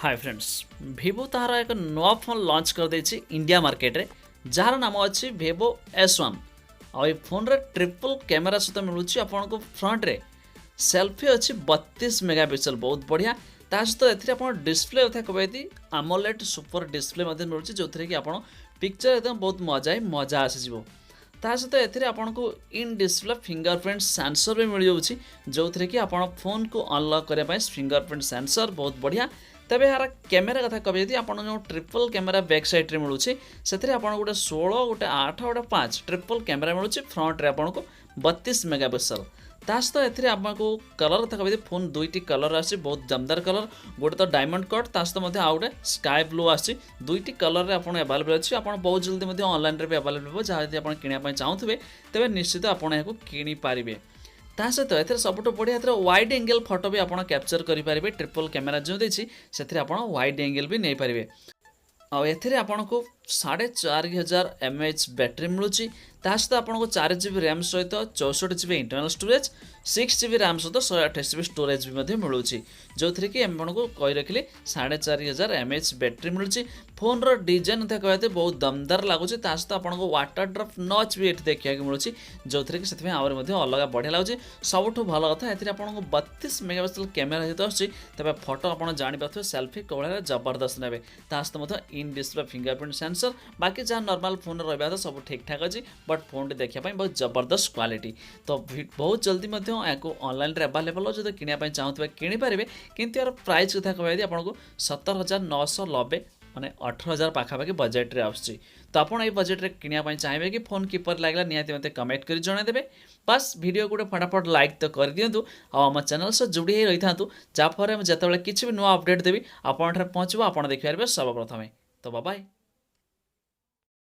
Hi friends, Vivo तार एक नवा फोन लॉन्च कर देछि इंडिया मार्केट रे जार नाम अछि Vivo S1। आ फोन रे ट्रिपल कैमरा सहित मिलुछि आपन को फ्रंट रे सेल्फी अछि 32 मेगापिक्सल बहुत बढ़िया। ता सहित एथिरे आपन डिस्प्ले कथा कहबेती AMOLED सुपर डिस्प्ले मध्ये मिलुछि जोथरे कि आपन पिक्चर एकदम बहुत मजा आसी जिवो। ता सहित एथिरे आपन को इन डिस्प्ले फिंगरप्रिंट सेंसर भी मिल जाउछि जोथरे कि आपन फोन को अनलॉक करे पय फिंगरप्रिंट सेंसर बहुत बढ़िया। तबे यार कैमेरा कथा कहबे यदि आपन जो ट्रिपल कैमेरा बैक साइड रे मिलुछि सेथरे आपन गोटे 16 गोटे 8 गोटे 5 ट्रिपल कैमेरा मिलुछि फ्रंट रे आपन को 32 मेगापिक्सल। ता सहित एथिरे आपको कलर कथा कहबे फोन दुईटी कलर आसी बहुत दमदार कलर गोटे तो डायमंड कट ता सहित मध्ये आउटे स्काई ब्लू आसी दुईटी कलर रे आपन अवेलेबल अछि। आपन बहुत जल्दी मध्ये ऑनलाइन रे भी अवेलेबल हो जहाँ यदि आपन किनिया पय चाहुथबे तबे निश्चित आपन याको किनि पारिबे। ता सहित एथरे सबुठ बढ़िया एथरे वाइड एंगल फोटो भी आपन कैप्चर करि पारिबे। ट्रिपल कैमेरा जो देछि सेथरे आपन वाइड एंगल भी नै पारिबे। आ एथरे आपन को 4500 mAh बैटरी मिलुछि। ता सहित आपन को 4GB रैम सहित 64GB internal storage 6GB RAM सहित 128GB स्टोरेज भी मध्ये मिलुछि जोथरे कि आपन को कहि रखिले 4500 mAh बैटरी मिलुछि। फोन रो डिजाइन था कहते बहुत दमदार लागुछि। ता सहित आपन को वाटर ड्रॉप नॉच भी एठी देखिया के मिलुछि जोथरे कि सेथमे आवर मध्ये अलग बढ़िया लागुछि। सबुठ भलो कथा एथिरे आपन को 32 मेगापिक्सल कैमेरा सहित आछि। तबे फोटो आपन जानि पाथो सेल्फी कोबळे जबरदस्त नेबे। ता सहित मध्ये इन डिस्प्ले फिंगरप्रिंट सेंसर बाकी जहाँ नॉर्मल फोन रहबा तो सब ठीक ठाक अछि बट फोन टी देखिया बहुत जबरदस्त क्वालिटी। तो बहुत जल्दी याको ऑनलाइन रे अवेलेबल जो किनिया पय चाहुतबे किनि पारिबे। किंतु यार प्राइस कथा कहबे आपन को 17,990 माने 18,000 पाखापाखि बजेट रे आछि। तो आपन ए बजेट रे किनिया पय चाहेबे कि फोन किपर लागला निहाती मते कमेंट करि जणाय देबे। बस वीडियो को फटाफट लाइक तो कर दियंतु आ हम चैनल से जुड़ी रही थांतु जा फरे हम जतबेले किछि भी नुवा अपडेट देबी आपन ठरे पहुंचबो आपन देखि पारबे सब प्रथमे। तो बाय बाय।